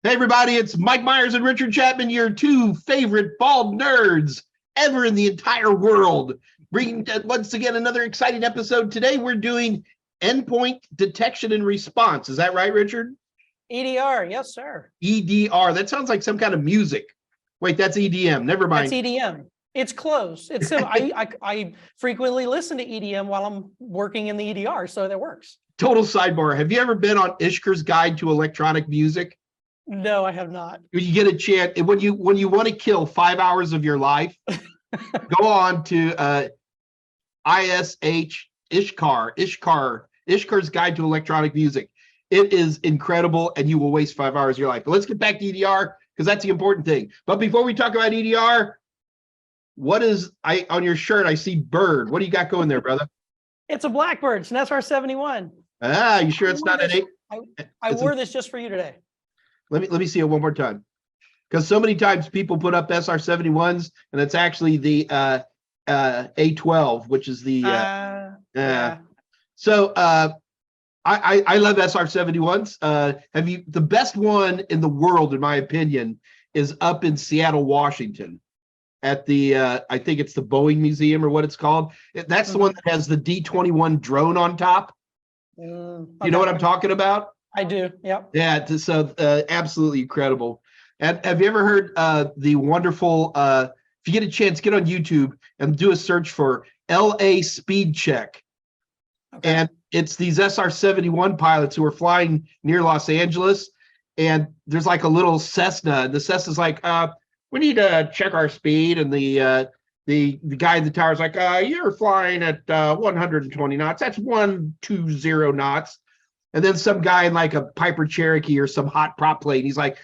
Hey, everybody, it's Mike Meyers and Richard Chapman, your two favorite bald nerds ever in the entire world. Bringing once again another exciting episode. Today, we're doing endpoint detection and response. Is that right, Richard? EDR, yes, sir. EDR. That sounds like some kind of music. Wait, that's EDM. Never mind. That's EDM. It's close. It's I frequently listen to EDM while I'm working in the EDR, so that works. Total sidebar. Have you ever been on Ishker's Guide to Electronic Music? No, I have not. You get a chance when you want to kill 5 hours of your life, go on to Ishkar's Guide to Electronic Music. It is incredible, and you will waste 5 hours of your life. But let's get back to EDR because that's the important thing. But before we talk about EDR, what is on your shirt? I see bird. What do you got going there, brother? It's a Blackbird. It's an SR-71. Ah, you sure it's not an 8? I wore this just for you today. Let me see it one more time, because so many times people put up SR-71s, and it's actually the A12, which is the yeah. So I love SR-71s. The best one in the world, in my opinion, is up in Seattle, Washington, at the I think it's the Boeing Museum or what it's called. That's the one that has the D-21 drone on top. You know what I'm talking about? I do. Yep. Yeah. So absolutely incredible. And have you ever heard the wonderful? If you get a chance, get on YouTube and do a search for LA Speed Check. Okay. And it's these SR-71 pilots who are flying near Los Angeles, and there's like a little Cessna, and the Cessna's like, we need to check our speed, and the guy in the tower is like, you're flying at 120 knots. That's 120 knots. And then some guy in like a Piper Cherokee or some hot prop plane, he's like,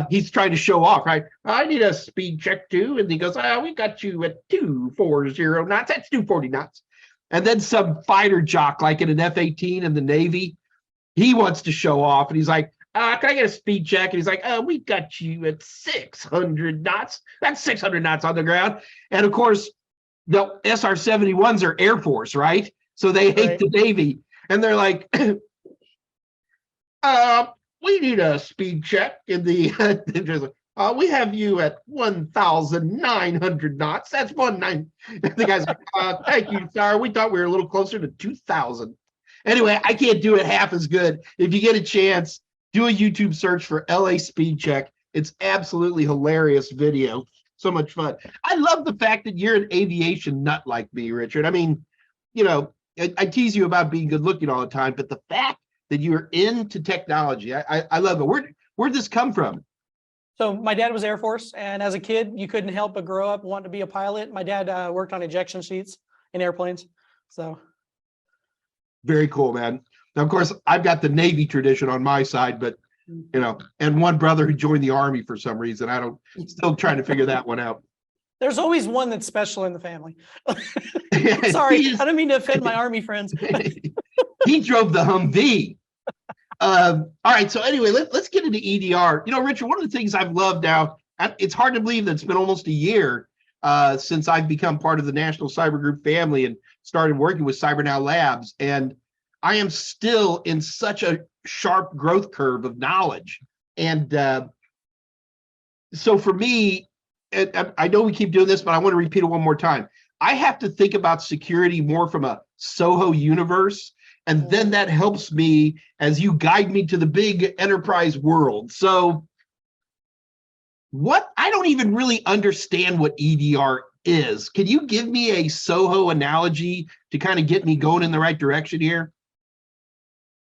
he's trying to show off, right? I need a speed check too. And he goes, we got you at 240 knots. That's 240 knots. And then some fighter jock, like in an F-18 in the Navy, he wants to show off. And he's like, can I get a speed check? And he's like, we got you at 600 knots. That's 600 knots on the ground. And of course, the SR-71s are Air Force, right? So they hate the Navy. And they're like, we need a speed check in the we have you at 1,900 knots. That's 19. The guy's like, thank you, sir. We thought we were a little closer to 2,000. Anyway, I can't do it half as good. If you get a chance, do a YouTube search for LA Speed Check. It's absolutely hilarious video. So much fun. I love the fact that you're an aviation nut like me, Richard. I mean, you know, I tease you about being good looking all the time, but the fact that you're into technology, I love it. Where'd this come from? So my dad was Air Force, and as a kid, you couldn't help but grow up wanting to be a pilot. My dad worked on ejection seats in airplanes. So very cool, man. Now, of course, I've got the Navy tradition on my side, but and one brother who joined the Army for some reason. Still trying to figure that one out. There's always one that's special in the family. Sorry, I don't mean to offend my Army friends. He drove the Humvee. All right. So anyway, let's get into EDR. You know, Richard, one of the things I've loved now, it's hard to believe that it's been almost a year since I've become part of the National Cyber Group family and started working with CyberNow Labs. And I am still in such a sharp growth curve of knowledge. And so for me, I know we keep doing this, but I want to repeat it one more time. I have to think about security more from a Soho universe. And then that helps me as you guide me to the big enterprise world. So I don't even really understand what EDR is. Can you give me a Soho analogy to kind of get me going in the right direction here?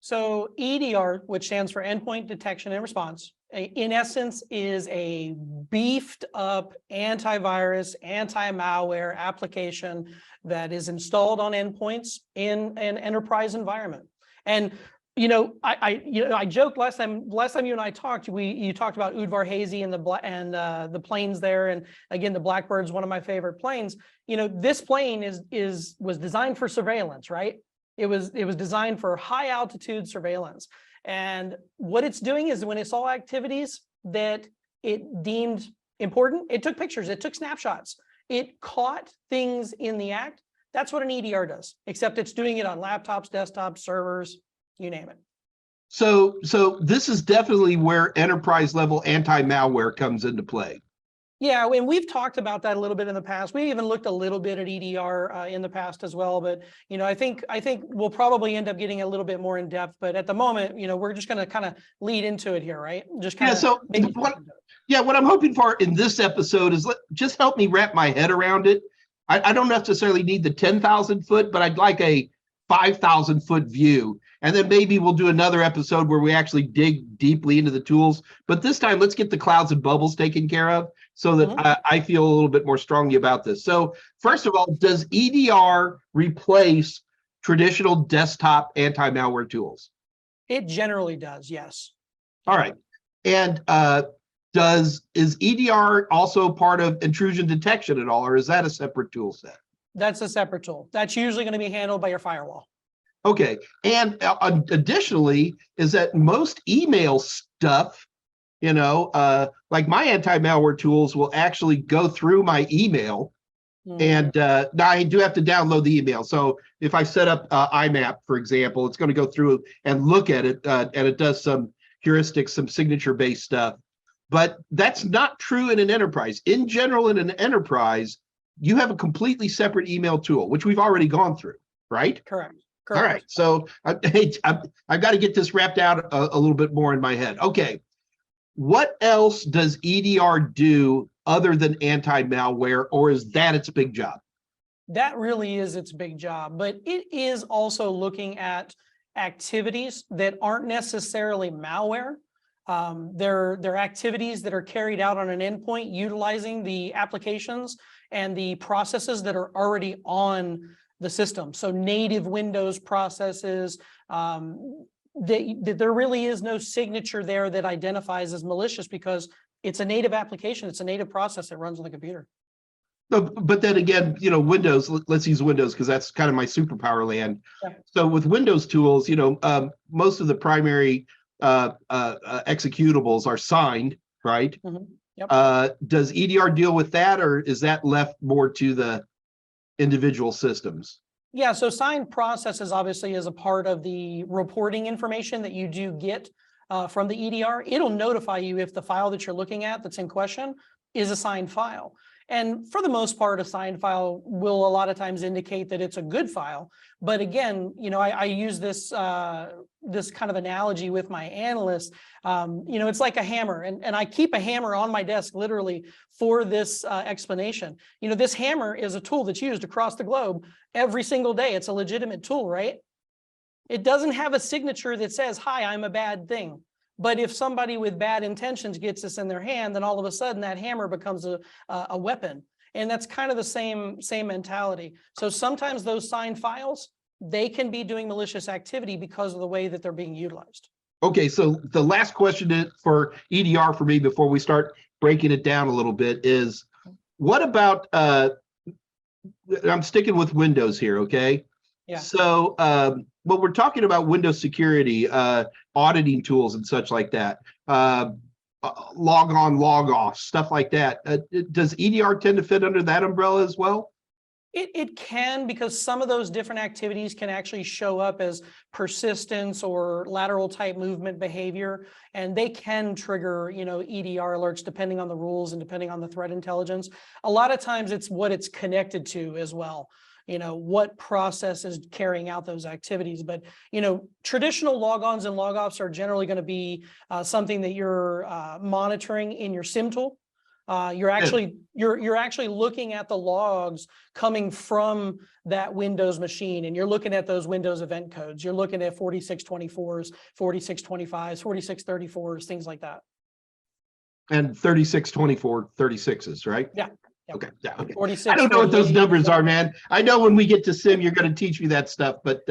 So EDR, which stands for Endpoint Detection and Response, in essence is a beefed up antivirus, anti-malware application that is installed on endpoints in an enterprise environment. And I joked last time you and I talked, you talked about Udvar Hazy and the planes there, and again the Blackbird's one of my favorite planes. You know, this plane was designed for surveillance, right? It was designed for high altitude surveillance. And what it's doing is when it saw activities that it deemed important, it took pictures, it took snapshots, it caught things in the act. That's what an EDR does, except it's doing it on laptops, desktops, servers, you name it. So this is definitely where enterprise level anti-malware comes into play. Yeah, and we've talked about that a little bit in the past. We even looked a little bit at EDR in the past as well. But I think we'll probably end up getting a little bit more in depth. But at the moment, we're just going to kind of lead into it here, right? Just kind of what I'm hoping for in this episode is just help me wrap my head around it. I don't necessarily need the 10,000 foot, but I'd like a 5,000 foot view. And then maybe we'll do another episode where we actually dig deeply into the tools. But this time, let's get the clouds and bubbles taken care of so that I feel a little bit more strongly about this. So first of all, does EDR replace traditional desktop anti-malware tools? It generally does, yes. All right. And is EDR also part of intrusion detection at all, or is that a separate tool set? That's a separate tool. That's usually going to be handled by your firewall. Okay. And additionally, is that most email stuff, like my anti-malware tools will actually go through my email. And now I do have to download the email. So if I set up IMAP, for example, it's going to go through and look at it, and it does some heuristics, some signature-based stuff. But that's not true in an enterprise. In general, in an enterprise, you have a completely separate email tool, which we've already gone through, right? Correct. All right. So I've got to get this wrapped out a little bit more in my head. Okay. What else does EDR do other than anti-malware, or is that its big job? That really is its big job, but it is also looking at activities that aren't necessarily malware. They're activities that are carried out on an endpoint utilizing the applications and the processes that are already on the system. So native Windows processes, there really is no signature there that identifies as malicious because it's a native application. It's a native process that runs on the computer. But then again, Windows, let's use Windows because that's kind of my superpower land. Yeah. So with Windows tools, most of the primary executables are signed, right? Yep. Does EDR deal with that, or is that left more to the individual systems? Yeah, so signed processes obviously is a part of the reporting information that you do get from the EDR. It'll notify you if the file that you're looking at that's in question is a signed file. And for the most part, a signed file will a lot of times indicate that it's a good file. But again, I use this this kind of analogy with my analysts. It's like a hammer, and I keep a hammer on my desk literally for this explanation. This hammer is a tool that's used across the globe every single day. It's a legitimate tool, right? It doesn't have a signature that says, "Hi, I'm a bad thing." But if somebody with bad intentions gets this in their hand, then all of a sudden that hammer becomes a weapon. And that's kind of the same mentality. So sometimes those signed files, they can be doing malicious activity because of the way that they're being utilized. Okay, so the last question for EDR for me before we start breaking it down a little bit is, what about, I'm sticking with Windows here, okay? Yeah. So when we're talking about Windows security, auditing tools and such like that, log on, log off, stuff like that, does EDR tend to fit under that umbrella as well? It can, because some of those different activities can actually show up as persistence or lateral type movement behavior, and they can trigger, EDR alerts depending on the rules and depending on the threat intelligence. A lot of times it's what it's connected to as well. What process is carrying out those activities. But, traditional logons and logoffs are generally going to be something that you're monitoring in your SIM tool. You're actually looking at the logs coming from that Windows machine, and you're looking at those Windows event codes. You're looking at 4624s, 4625s, 4634s, things like that. And 3624, 36s, right? Yeah. Yep. Okay. Yeah. Okay. I don't know what those numbers are, man. I know when we get to SIM, you're going to teach me that stuff. But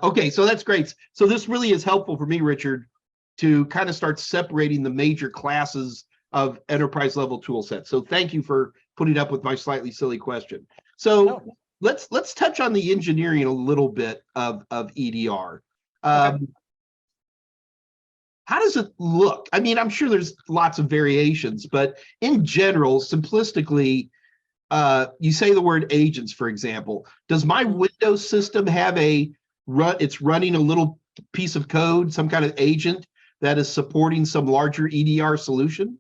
okay, so that's great. So this really is helpful for me, Richard, to kind of start separating the major classes of enterprise level tool sets. So thank you for putting up with my slightly silly question. So let's touch on the engineering a little bit of EDR. Okay. How does it look? I mean, I'm sure there's lots of variations, but in general, simplistically, you say the word agents, for example. Does my Windows system have it's running a little piece of code, some kind of agent that is supporting some larger EDR solution?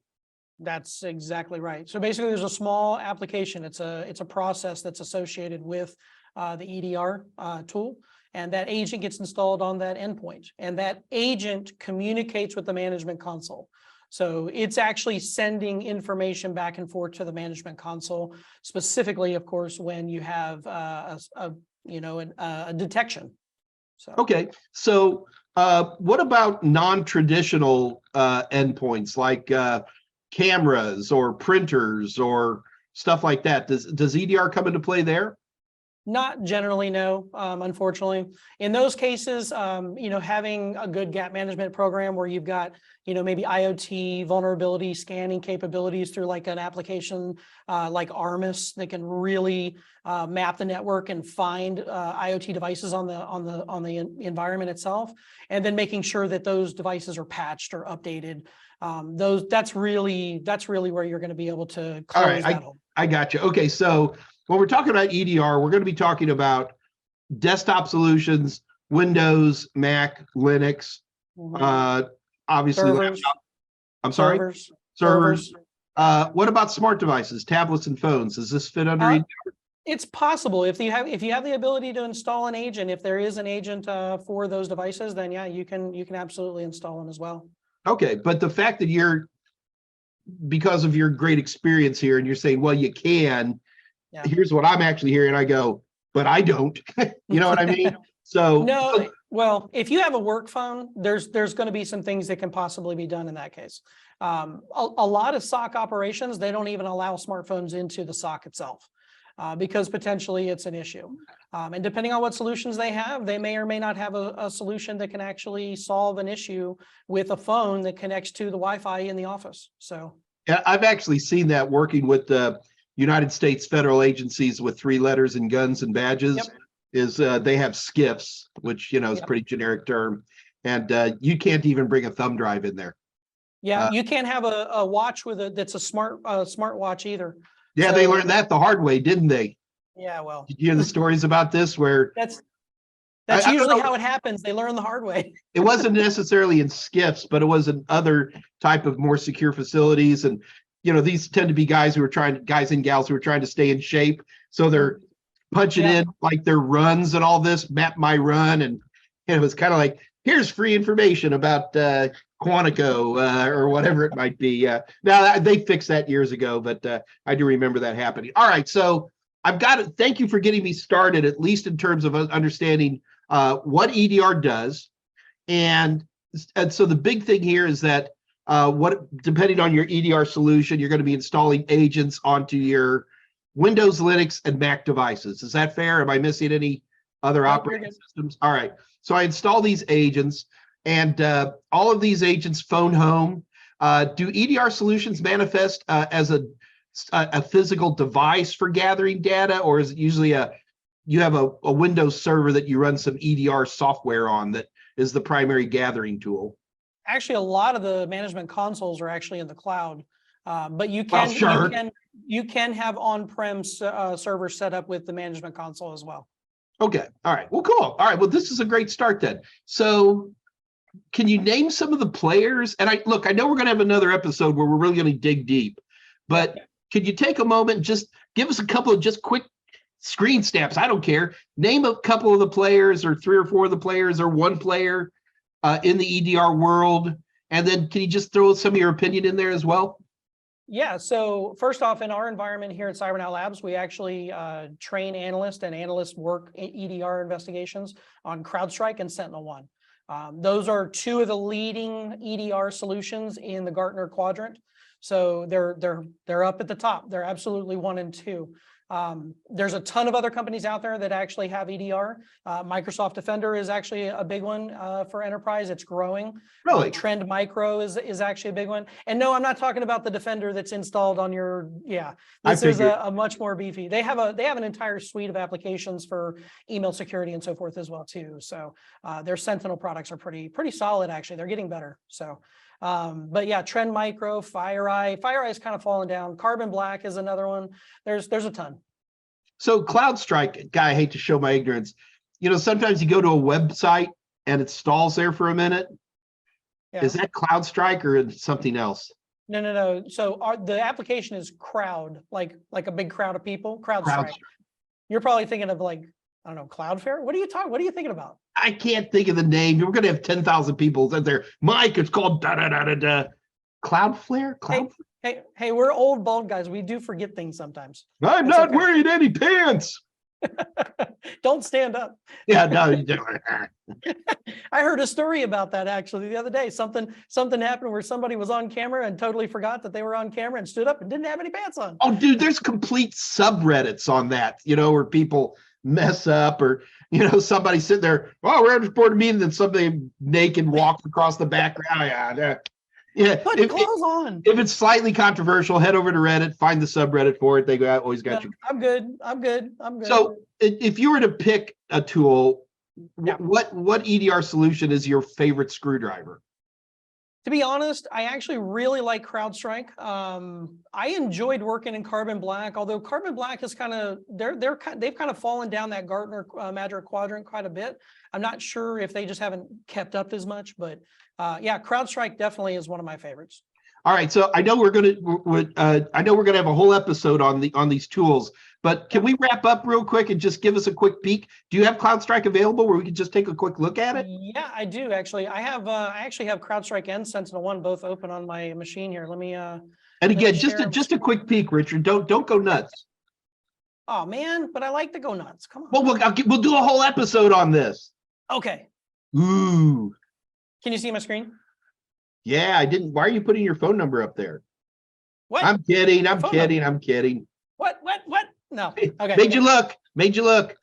That's exactly right. So basically, there's a small application. It's a process that's associated with the EDR tool, and that agent gets installed on that endpoint, and that agent communicates with the management console. So it's actually sending information back and forth to the management console, specifically, of course, when you have a detection. So Okay, so what about non-traditional endpoints like cameras or printers or stuff like that? Does EDR come into play there? not generally, no, unfortunately. In those cases, having a good gap management program where you've got, maybe IoT vulnerability scanning capabilities through like an application like Armis that can really map the network and find IoT devices on the environment itself, and then making sure that those devices are patched or updated. That's really where you're going to be able to close All right, that hole. I got you. Okay, so when we're talking about EDR, we're going to be talking about desktop solutions, Windows, Mac, Linux, obviously Servers, laptop. I'm sorry, servers. What about smart devices, tablets, and phones? Does this fit under EDR? It's possible if you have the ability to install an agent. If there is an agent for those devices, then yeah, you can absolutely install them as well. Okay, but the fact that because of your great experience here, and you're saying, well, you can. Yeah. Here's what I'm actually hearing. I go, but I don't. You know what I mean? So no, well, if you have a work phone, there's going to be some things that can possibly be done in that case. A lot of SOC operations, they don't even allow smartphones into the SOC itself because potentially it's an issue. And depending on what solutions they have, they may or may not have a solution that can actually solve an issue with a phone that connects to the Wi-Fi in the office. So yeah, I've actually seen that working with the United States federal agencies with 3 letters and guns and badges. Yep. Is they have SCIFs, which is a pretty generic term, and you can't even bring a thumb drive in there. Yeah, you can't have a watch that's a smart watch either. Yeah, they learned that the hard way, didn't they? Yeah, well, Did you hear the stories about this where that's I usually how it happens. They learn the hard way. it wasn't necessarily in SCIFs, but it was in other type of more secure facilities. And these tend to be guys and gals who are trying to stay in shape. So they're punching in like their runs and all this, map my run. And it was kind of like, here's free information about Quantico or whatever it might be. Now they fixed that years ago, but I do remember that happening. All right, so I've got it. Thank you for getting me started, at least in terms of understanding what EDR does. And so the big thing here is that depending on your EDR solution, you're going to be installing agents onto your Windows, Linux, and Mac devices. Is that fair? Am I missing any other operating systems? All right. So I install these agents, and all of these agents phone home. Do EDR solutions manifest as a physical device for gathering data, or is it usually you have a Windows server that you run some EDR software on that is the primary gathering tool? Actually, a lot of the management consoles are actually in the cloud, but you can have on-prem servers set up with the management console as well. Okay. All right. Well, cool. All right. Well, this is a great start then. So can you name some of the players? And I know we're going to have another episode where we're really going to dig deep, but could you take a moment and just give us a couple of just quick screen snaps? I don't care. Name a couple of the players, or 3 or 4 of the players, or one player in the EDR world. And then can you just throw some of your opinion in there as well? Yeah, so first off, in our environment here at CyberNow Labs, we actually train analysts, and analysts work EDR investigations on CrowdStrike and SentinelOne. Those are 2 of the leading EDR solutions in the Gartner quadrant. So they're up at the top. They're absolutely 1 and 2. There's a ton of other companies out there that actually have EDR. Microsoft Defender is actually a big one for enterprise. It's growing. Really? Trend Micro is actually a big one. And no, I'm not talking about the Defender that's installed on your, this is a much more beefy. They have an entire suite of applications for email security and so forth as well too. So their Sentinel products are pretty solid actually. They're getting better. So but yeah, Trend Micro, FireEye is kind of falling down. Carbon Black is another one. There's a ton. So CrowdStrike, guy, I hate to show my ignorance. Sometimes you go to a website and it stalls there for a minute. Yeah. Is that CrowdStrike or something else? No. So the application is crowd, like a big crowd of people. CrowdStrike. You're probably thinking of like, I don't know, Cloudflare. What are you thinking about? I can't think of the name. We're gonna have 10,000 people out there. Mike, it's called da da da da da. Cloudflare. Hey, we're old bald guys. We do forget things sometimes. I'm not wearing any pants. Don't stand up. Yeah, no. I heard a story about that actually the other day. Something happened where somebody was on camera and totally forgot that they were on camera and stood up and didn't have any pants on. Oh, dude, there's complete subreddits on that, where people mess up or, somebody sitting there, oh, we're at a board meeting, and somebody naked walks across the background. Yeah. Put clothes on. If it's slightly controversial, head over to Reddit, find the subreddit for it. They always got you. I'm good. So if you were to pick a tool, what EDR solution is your favorite screwdriver? To be honest, I actually really like CrowdStrike. I enjoyed working in Carbon Black, although Carbon Black is they've kind of fallen down that Gartner Magic Quadrant quite a bit. I'm not sure if they just haven't kept up as much, but yeah, CrowdStrike definitely is one of my favorites. All right, so I know we're gonna have a whole episode on these tools, but can we wrap up real quick and just give us a quick peek? Do you have CrowdStrike available where we can just take a quick look at it? Yeah, I do actually. I actually have CrowdStrike and SentinelOne both open on my machine here. Let me. And again, just a quick peek, Richard. Don't go nuts. Oh man, but I like to go nuts. Come on. Well, we'll do a whole episode on this. Okay. Ooh. Can you see my screen? Yeah, I didn't. Why are you putting your phone number up there? What? I'm kidding. I'm kidding. What? No. Okay. Made you look.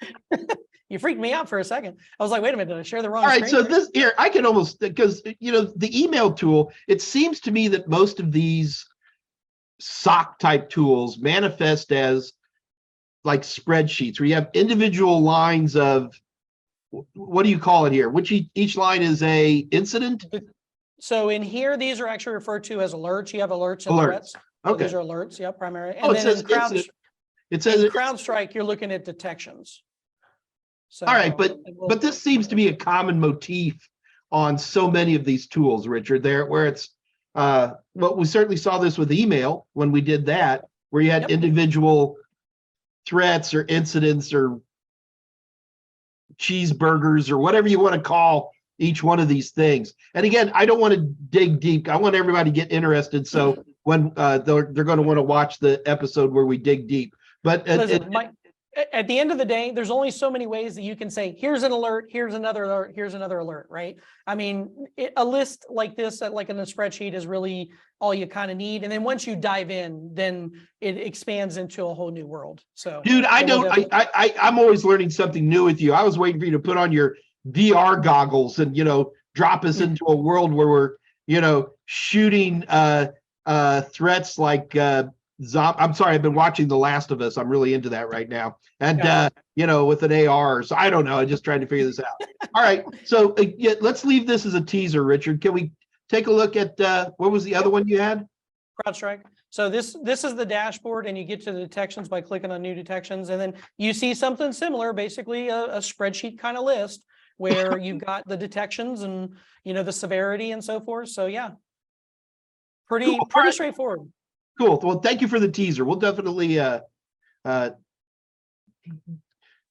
You freaked me out for a second. I was like, wait a minute, did I share the wrong screen? All right, screen? so this here, I can almost, because, the email tool, it seems to me that most of these SOC type tools manifest as like spreadsheets where you have individual lines of, what do you call it here? Which each line is a incident? So in here, these are actually referred to as alerts. You have alerts and threats. Okay. These are alerts, yeah, primarily. And then it says in CrowdStrike, you're looking at detections. So, all right, but this seems to be a common motif on so many of these tools, Richard, where it's well, we certainly saw this with email when we did that, where you had individual threats or incidents or cheeseburgers or whatever you want to call each one of these things. And again, I don't want to dig deep. I want everybody to get interested. So when they're going to want to watch the episode where we dig deep. But listen, Mike, at the end of the day, there's only so many ways that you can say, here's an alert, here's another alert, here's another alert, right? I mean, a list like this, like in a spreadsheet, is really all you kind of need. And then once you dive in, then it expands into a whole new world. So, dude, I'm always learning something new with you. I was waiting for you to put on your VR goggles and, drop us into a world where we're, shooting threats like I'm sorry, I've been watching The Last of Us. I'm really into that right now. And, with an AR. So I don't know. I'm just trying to figure this out. All right. So let's leave this as a teaser, Richard. Can we take a look at what was the other one you had? CrowdStrike. So this is the dashboard, and you get to the detections by clicking on new detections. And then you see something similar, basically a spreadsheet kind of list where you've got the detections and, the severity and so forth. So yeah, pretty straightforward. Cool. Well, thank you for the teaser. We'll definitely there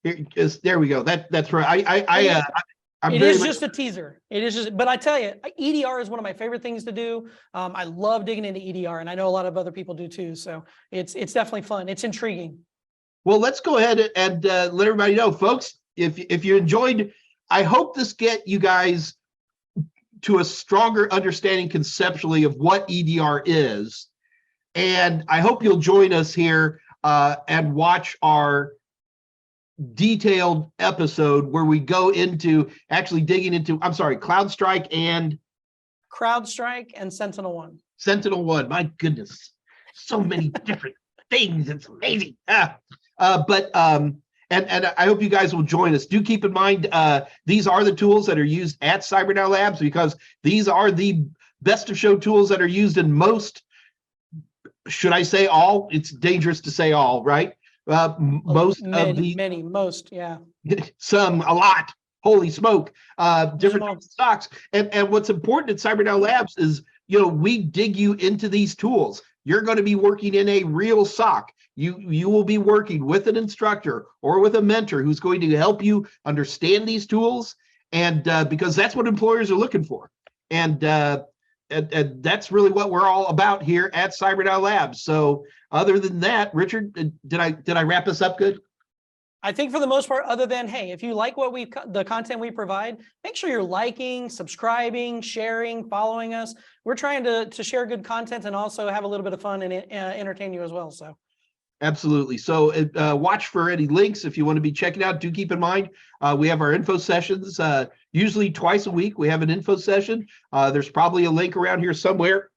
we go. That's right. It is just a teaser. It is just, but I tell you, EDR is one of my favorite things to do. I love digging into EDR, and I know a lot of other people do too. So it's definitely fun. It's intriguing. Well, let's go ahead and let everybody know, folks. If you enjoyed, I hope this get you guys to a stronger understanding conceptually of what EDR is. And I hope you'll join us here and watch our detailed episode where we go into actually digging into, CrowdStrike and SentinelOne. SentinelOne, my goodness, so many different things. It's amazing. And I hope you guys will join us. Do keep in mind, these are the tools that are used at CyberNow Labs, because these are the best of show tools that are used in most, should I say all? It's dangerous to say all, right? Most, yeah. some, a lot holy smoke, different Smoke. stocks. And what's important at CyberNow Labs is, we dig you into these tools. You're going to be working in a real SOC. You will be working with an instructor or with a mentor who's going to help you understand these tools, and because that's what employers are looking for. And that's really what we're all about here at CyberNow Labs. So other than that, Richard, did I wrap us up good? I think for the most part, other than, hey, if you like what the content we provide, make sure you're liking, subscribing, sharing, following us. We're trying to share good content and also have a little bit of fun and entertain you as well. So. Absolutely. So watch for any links if you want to be checking out. Do keep in mind, we have our info sessions, usually twice a week. We have an info session. There's probably a link around here somewhere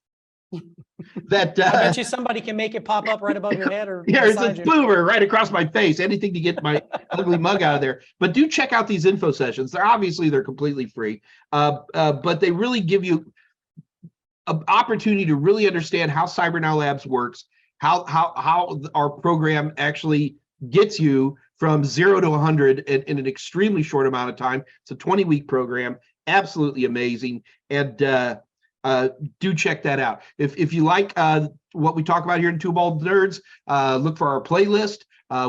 that I bet you somebody can make it pop up right above your head or yeah, it's a beside you. boomer right across my face. Anything to get my ugly mug out of there. But do check out these info sessions. They're completely free, but they really give you an opportunity to really understand how CyberNow Labs works, how our program actually gets you from 0 to 100 in an extremely short amount of time. It's a 20-week program, absolutely amazing. And do check that out. If you like what we talk about here in Two Bald Nerds, look for our playlist.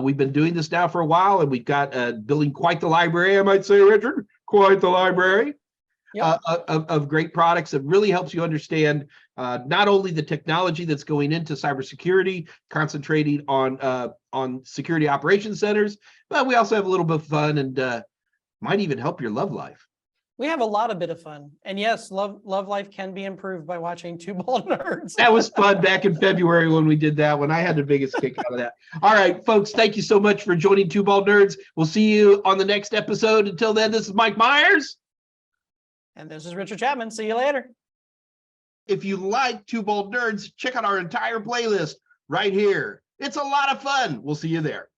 We've been doing this now for a while, and we've got building quite the library, I might say, Richard, quite the library. Yep. Of great products that really helps you understand not only the technology that's going into cybersecurity, concentrating on security operations centers, but we also have a little bit of fun and might even help your love life. We have a lot of bit of fun. And yes, love life can be improved by watching Two Bald Nerds. That was fun back in February when we did that one. I had the biggest kick out of that. All right, folks, thank you so much for joining Two Bald Nerds. We'll see you on the next episode. Until then, this is Mike Meyers. And this is Richard Chapman. See you later. If you like Two Bald Nerds, check out our entire playlist right here. It's a lot of fun. We'll see you there.